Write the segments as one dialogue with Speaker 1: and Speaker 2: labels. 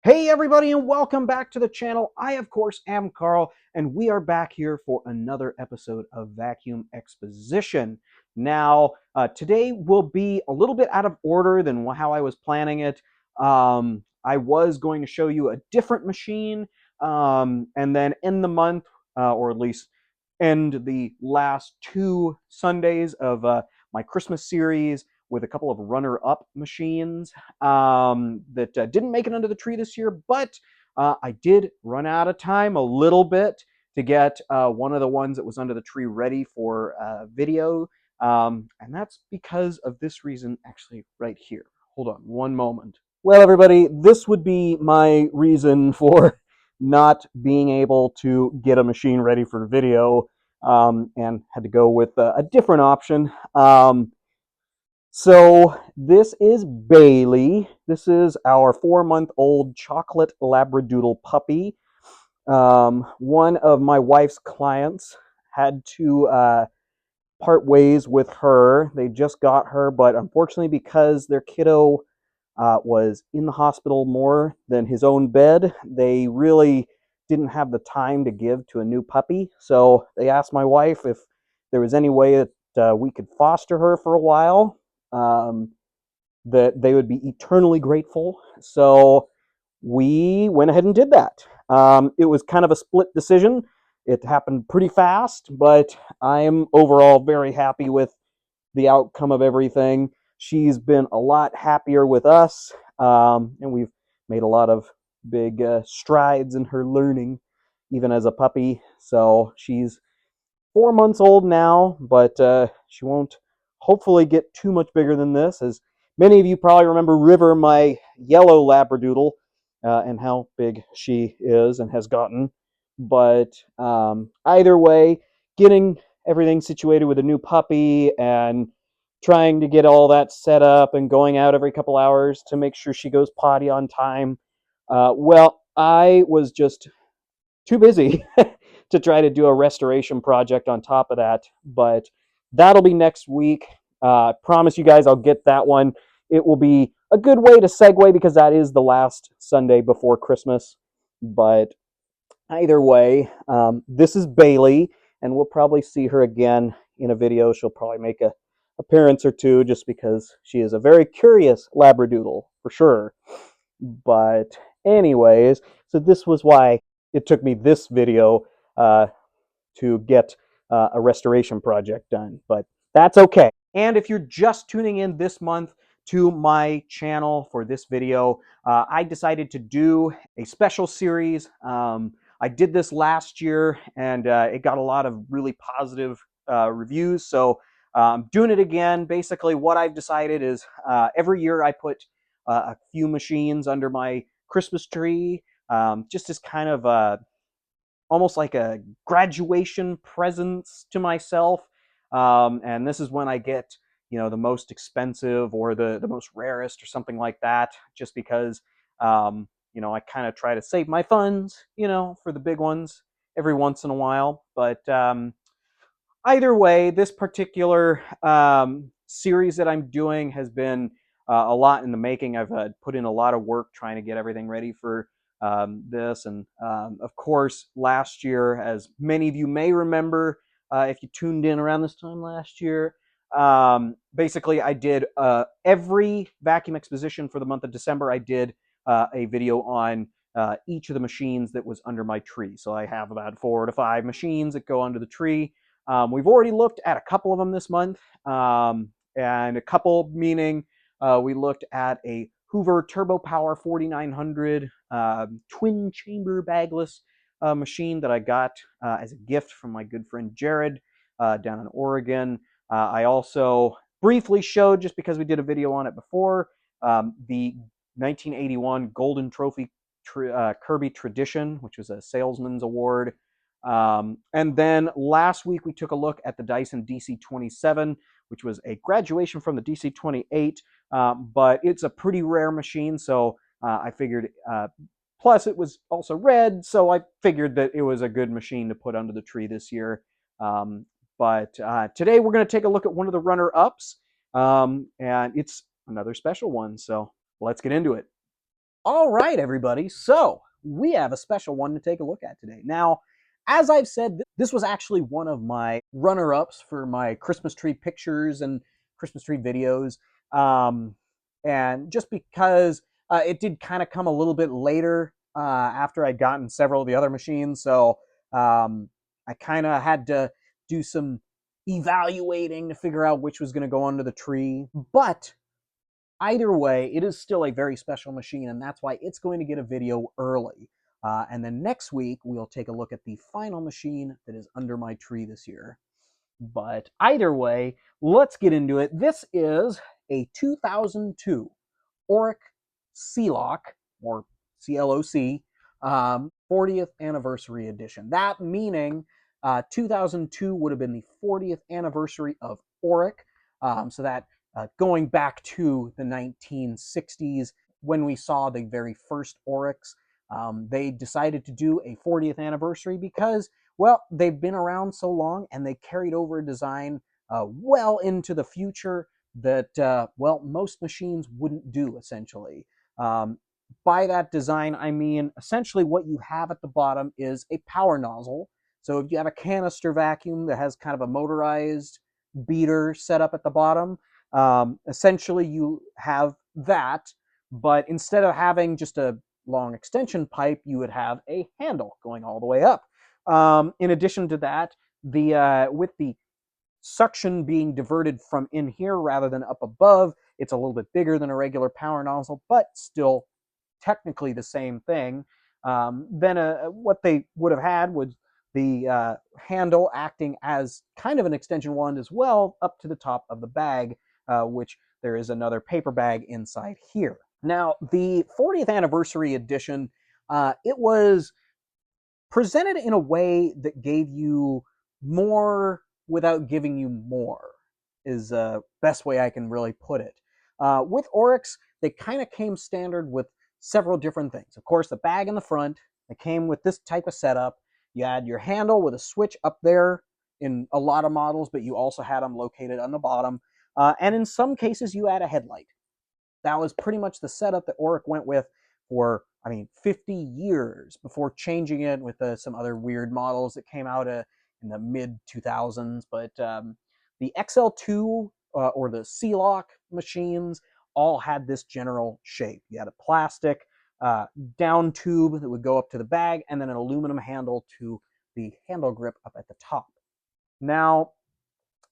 Speaker 1: Hey everybody, and welcome back to the channel. I of course am Carl, and we are back here for another episode of Vacuum Exposition. Now today will be a little bit out of order than how I was planning it. I was going to show you a different machine, and then end the month, or at least end the last two Sundays of my Christmas series with a couple of runner-up machines that didn't make it under the tree this year, but I did run out of time a little bit to get one of the ones that was under the tree ready for video, and that's because of this reason actually right here. Hold on one moment. Well, everybody, this would be my reason for not being able to get a machine ready for video, and had to go with a different option. So this is Bailey. This is our 4-month-old chocolate Labradoodle puppy. One of my wife's clients had to part ways with her. They just got her, but unfortunately, because their kiddo was in the hospital more than his own bed, they really didn't have the time to give to a new puppy. So they asked my wife if there was any way that we could foster her for a while. That they would be eternally grateful. So we went ahead and did that. It was kind of a split decision. It happened pretty fast, but I'm overall very happy with the outcome of everything. She's been a lot happier with us, and we've made a lot of big strides in her learning, even as a puppy. So she's 4 months old now, but she won't hopefully get too much bigger than this. As many of you probably remember River, my yellow Labradoodle, and how big she is and has gotten. But either way, getting everything situated with a new puppy and trying to get all that set up and going out every couple hours to make sure she goes potty on time. Well, I was just too busy to try to do a restoration project on top of that. But that'll be next week. Promise you guys I'll get that one. It will be a good way to segue because that is the last Sunday before Christmas. But either way, this is Bailey, and we'll probably see her again in a video. She'll probably make a appearance or two just because she is a very curious Labradoodle for sure. But anyways, so this was why it took me this video to get a restoration project done, but that's okay. And if you're just tuning in this month to my channel for this video, I decided to do a special series. I did this last year, and it got a lot of really positive reviews, so I'm doing it again. Basically, what I've decided is every year I put a few machines under my Christmas tree, just as kind of almost like a graduation presents to myself. And this is when I get, the most expensive or the most rarest or something like that, just because, I kind of try to save my funds, for the big ones every once in a while. But either way, this particular series that I'm doing has been a lot in the making. I've put in a lot of work trying to get everything ready for this. And of course, last year, as many of you may remember, if you tuned in around this time last year, basically I did every vacuum exposition for the month of December. I did a video on each of the machines that was under my tree. So I have about 4 to 5 machines that go under the tree. We've already looked at a couple of them this month, and a couple meaning we looked at a Hoover Turbo Power 4900 twin chamber bagless machine that I got as a gift from my good friend Jared down in Oregon. I also briefly showed, just because we did a video on it before, the 1981 Golden Trophy Kirby Tradition, which was a salesman's award. And then last week we took a look at the Dyson DC-27, which was a graduation from the DC-28, but it's a pretty rare machine, so I figured, plus it was also red, so I figured that it was a good machine to put under the tree this year. But today we're going to take a look at one of the runner-ups, and it's another special one, so let's get into it. All right, everybody. So we have a special one to take a look at today. Now, as I've said, this was actually one of my runner-ups for my Christmas tree pictures and Christmas tree videos. And just because it did kind of come a little bit later after I'd gotten several of the other machines, so I kind of had to do some evaluating to figure out which was going to go under the tree. But either way, it is still a very special machine, and that's why it's going to get a video early. And then next week, we'll take a look at the final machine that is under my tree this year. But either way, let's get into it. This is a 2002 Oreck C-Lock, or CLOC, 40th anniversary edition. That meaning 2002 would have been the 40th anniversary of Oreck. So that going back to the 1960s when we saw the very first Orecks, they decided to do a 40th anniversary because, well, they've been around so long and they carried over a design well into the future that, well, most machines wouldn't do, essentially. Um, by that design, I mean, essentially what you have at the bottom is a power nozzle. So if you have a canister vacuum that has kind of a motorized beater set up at the bottom, essentially you have that, but instead of having just a long extension pipe, you would have a handle going all the way up. In addition to that, with the suction being diverted from in here rather than up above, it's a little bit bigger than a regular power nozzle, but still technically the same thing. Then what they would have had was the handle acting as kind of an extension wand as well up to the top of the bag, which there is another paper bag inside here. Now, the 40th anniversary edition, it was presented in a way that gave you more without giving you more, is the best way I can really put it. With Orecks, they kind of came standard with several different things. Of course, the bag in the front, it came with this type of setup. You had your handle with a switch up there in a lot of models, but you also had them located on the bottom. And in some cases, you had a headlight. That was pretty much the setup that Oreck went with for, I mean, 50 years before changing it with some other weird models that came out in the mid 2000s. But the XL2 or the C-Lock machines all had this general shape. You had a plastic down tube that would go up to the bag, and then an aluminum handle to the handle grip up at the top. Now,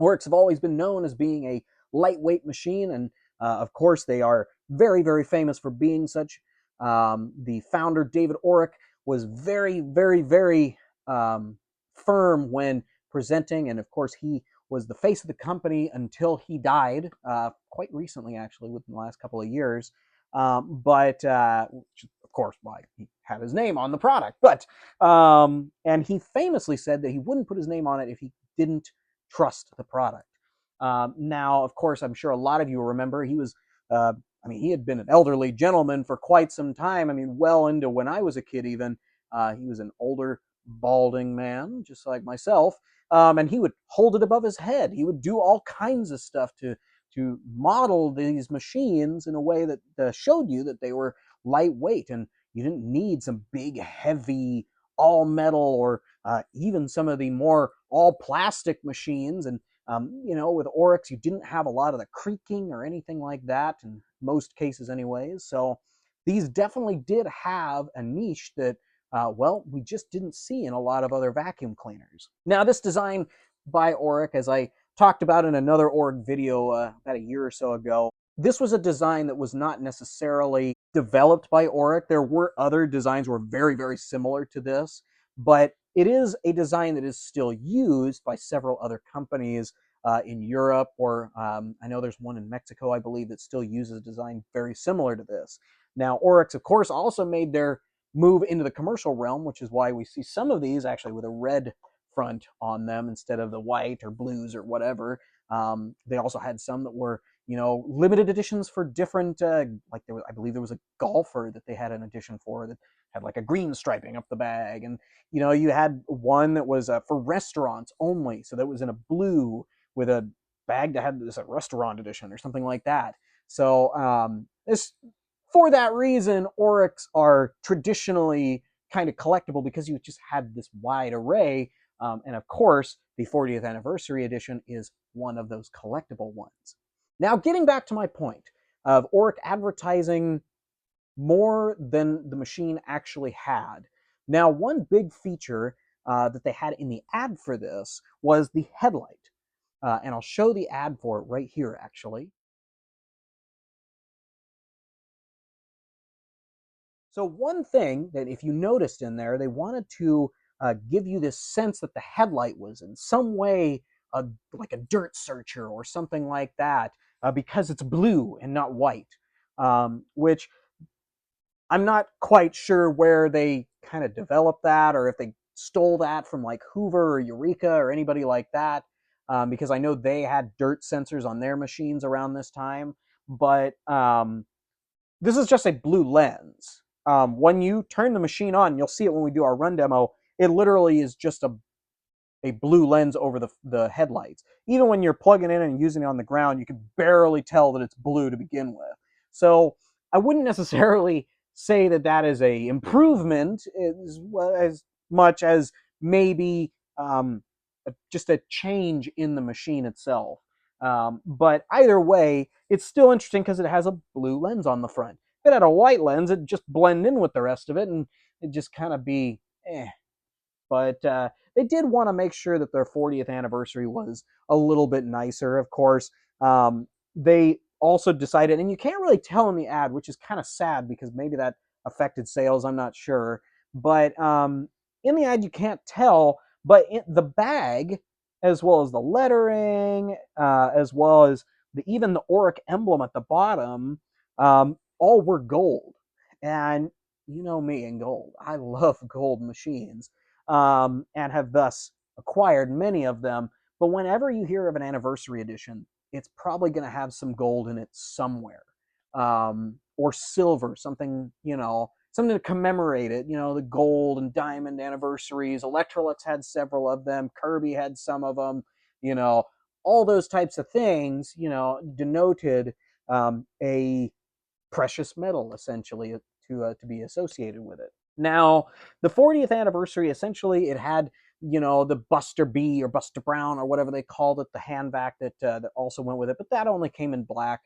Speaker 1: Orecks have always been known as being a lightweight machine, and of course, they are very, very famous for being such. The founder, David Oreck, was very, very, very firm when presenting, and of course, he was the face of the company until he died quite recently, actually, within the last couple of years. But of course, why he had his name on the product. But and he famously said that he wouldn't put his name on it if he didn't trust the product. Now, of course, I'm sure a lot of you remember he was, I mean, he had been an elderly gentleman for quite some time. I mean, well into when I was a kid, even. He was an older, balding man, just like myself. And he would hold it above his head. He would do all kinds of stuff to model these machines in a way that showed you that they were lightweight and you didn't need some big, heavy, all metal or even some of the more all plastic machines. And you know, with Orecks, you didn't have a lot of the creaking or anything like that, in most cases anyways. So these definitely did have a niche that, well, we just didn't see in a lot of other vacuum cleaners. Now, this design by Oreck, as I talked about in another Oreck video about a year or so ago, this was a design that was not necessarily developed by Oreck. There were other designs that were very, very similar to this, but it is a design that is still used by several other companies in Europe, or I know there's one in Mexico, I believe, that still uses a design very similar to this. Now, Orecks, of course, also made their move into the commercial realm, which is why we see some of these actually with a red front on them instead of the white or blues or whatever. They also had some that were, you know, limited editions for different, like there was, I believe there was a golfer that they had an edition for that had like a green striping up the bag. And, you know, you had one that was for restaurants only. So that was in a blue with a bag that had this a restaurant edition or something like that. So this For that reason, Orecks are traditionally kind of collectible because you just had this wide array. And of course, the 40th anniversary edition is one of those collectible ones. Now, getting back to my point of Oreck advertising more than the machine actually had. Now, one big feature that they had in the ad for this was the headlight. And I'll show the ad for it right here, actually. So one thing that if you noticed in there, they wanted to give you this sense that the headlight was in some way like a dirt searcher or something like that, because it's blue and not white, which I'm not quite sure where they kind of developed that or if they stole that from like Hoover or Eureka or anybody like that, because I know they had dirt sensors on their machines around this time. But this is just a blue lens. When you turn the machine on, you'll see it when we do our run demo. It literally is just a blue lens over the headlights. Even when you're plugging in and using it on the ground, you can barely tell that it's blue to begin with. So I wouldn't necessarily say that that is a improvement as much as maybe just a change in the machine itself. But either way, it's still interesting because it has a blue lens on the front. If it had a white lens, it'd just blend in with the rest of it and it'd just kind of be eh. But they did want to make sure that their 40th anniversary was a little bit nicer. Of course, they also decided, and you can't really tell in the ad, which is kind of sad because maybe that affected sales. I'm not sure, but in the ad you can't tell. But the bag, as well as the lettering, as well as even the Oreck emblem at the bottom, all were gold. And you know me and gold. I love gold machines, and have thus acquired many of them. But whenever you hear of an anniversary edition, it's probably going to have some gold in it somewhere, or silver, something, something to commemorate it. The gold and diamond anniversaries. Electrolux had several of them. Kirby had some of them. You know, all those types of things. Denoted a precious metal essentially to be associated with it. Now, the 40th anniversary, essentially, it had, the Buster B or Buster Brown or whatever they called it, the hand vac that also went with it, but that only came in black.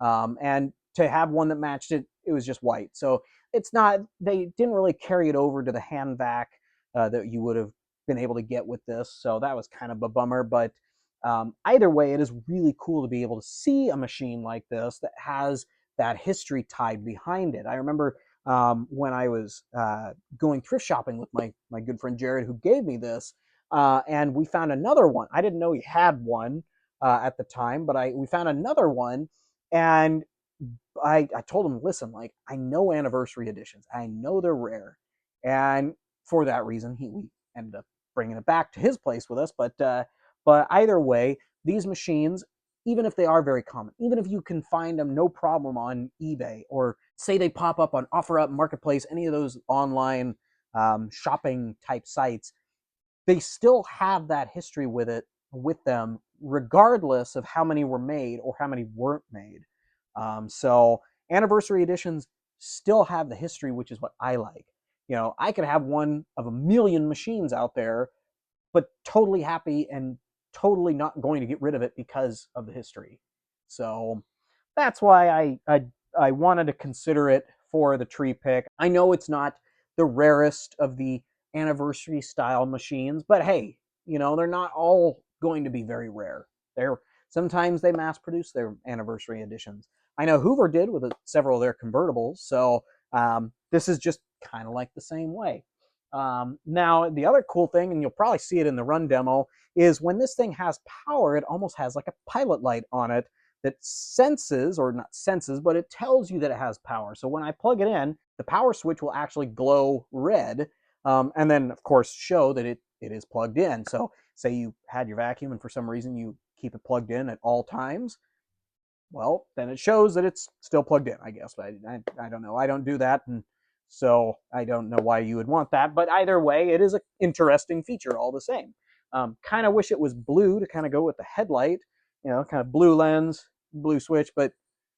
Speaker 1: And to have one that matched it, it was just white. So it's not, they didn't really carry it over to the hand vac that you would have been able to get with this. So that was kind of a bummer. But either way, it is really cool to be able to see a machine like this that has that history tied behind it. I remember when I was going thrift shopping with my good friend Jared, who gave me this, and we found another one. I didn't know he had one at the time, but we found another one, and I told him, listen, like, I know anniversary editions, I know they're rare, and for that reason, we ended up bringing it back to his place with us. But either way, these machines, even if they are very common, even if you can find them no problem on eBay, or say they pop up on OfferUp, Marketplace, any of those online shopping type sites, they still have that history with them, regardless of how many were made or how many weren't made. So anniversary editions still have the history, which is what I like. I could have one of a million machines out there, but totally happy and totally not going to get rid of it because of the history. So that's why I wanted to consider it for the tree pick. I know it's not the rarest of the anniversary style machines, but hey, they're not all going to be very rare. Sometimes they mass produce their anniversary editions. I know Hoover did with several of their convertibles, so this is just kind of like the same way. Now, the other cool thing, and you'll probably see it in the run demo, is when this thing has power, it almost has like a pilot light on it that senses, or not senses, but it tells you that it has power. So when I plug it in, the power switch will actually glow red, and then, of course, show that it is plugged in. So say you had your vacuum and for some reason you keep it plugged in at all times, well, then it shows that it's still plugged in, I guess. But I don't know. I don't do that, and so I don't know why you would want that. But either way, it is an interesting feature all the same. Kind of wish it was blue to kind of go with the headlight, kind of blue lens, blue switch, but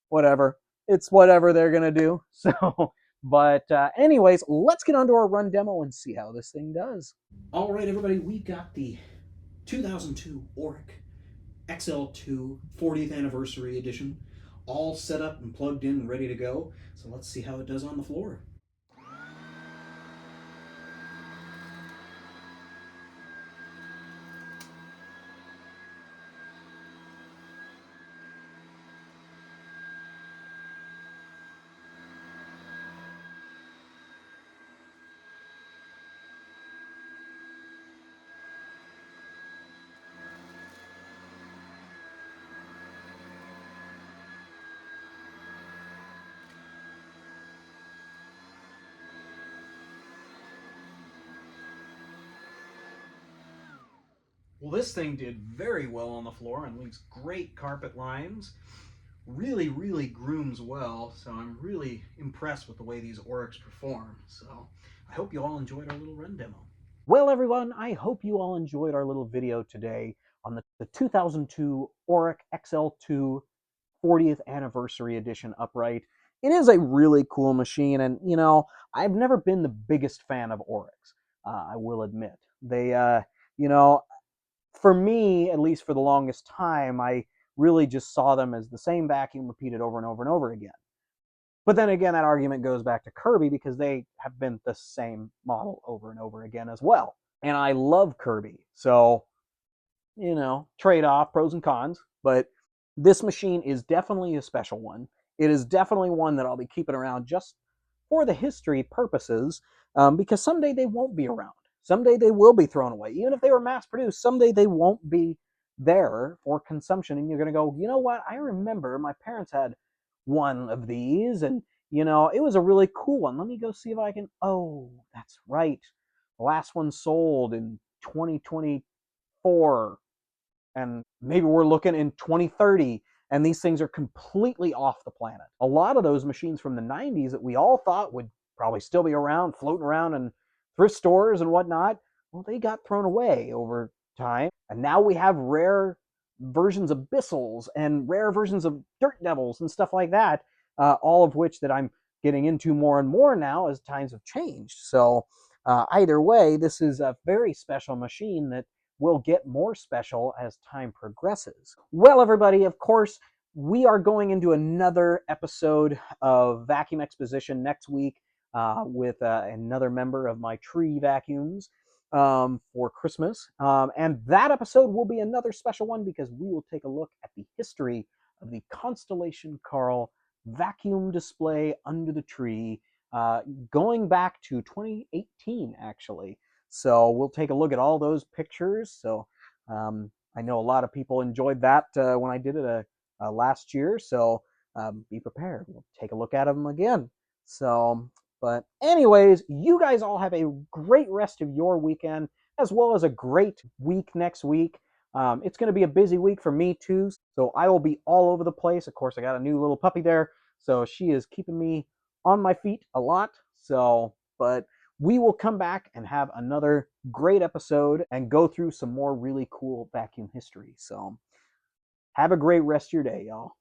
Speaker 1: whatever. it's whatever they're gonna do. So, but anyways, let's get on to our run demo and see how this thing does. All right, everybody, we've got the 2002 Oreck XL2 40th anniversary edition all set up and plugged in and ready to go. So let's see how it does on the floor. Well, this thing did very well on the floor and leaves great carpet lines. Really, really grooms well, so I'm really impressed with the way these Orecks perform. So I hope you all enjoyed our little run demo. Well, everyone, I hope you all enjoyed our little video today on the 2002 Oreck XL2 40th anniversary edition upright. It is a really cool machine, and I've never been the biggest fan of Orecks. I will admit they, you know, for me, at least for the longest time, I really just saw them as the same vacuum repeated over and over and over again. But then again, that argument goes back to Kirby because they have been the same model over and over again as well. And I love Kirby. So, trade off, pros and cons. But this machine is definitely a special one. It is definitely one that I'll be keeping around just for the history purposes, because someday they won't be around. Someday they will be thrown away. Even if they were mass produced, someday they won't be there for consumption. And you're going to go, you know what? I remember my parents had one of these, and it was a really cool one. Let me go see if I can. Oh, that's right. The last one sold in 2024, and maybe we're looking in 2030, and these things are completely off the planet. A lot of those machines from the 90s that we all thought would probably still be around, floating around in thrift stores and whatnot, well, they got thrown away over time. And now we have rare versions of Bissels and rare versions of Dirt Devils and stuff like that, all of which that I'm getting into more and more now as times have changed. So either way, this is a very special machine that will get more special as time progresses. Well, everybody, of course, we are going into another episode of Vacuum Exposition next week with another member of my tree vacuums for Christmas. And that episode will be another special one because we will take a look at the history of the Constellation Carl vacuum display under the tree, going back to 2018, actually. So we'll take a look at all those pictures. So I know a lot of people enjoyed that when I did it last year. So be prepared. We'll take a look at them again. So, but anyways, you guys all have a great rest of your weekend, as well as a great week next week. It's going to be a busy week for me too. So I will be all over the place. Of course, I got a new little puppy there. So she is keeping me on my feet a lot. So, but we will come back and have another great episode and go through some more really cool vacuum history. So have a great rest of your day, y'all.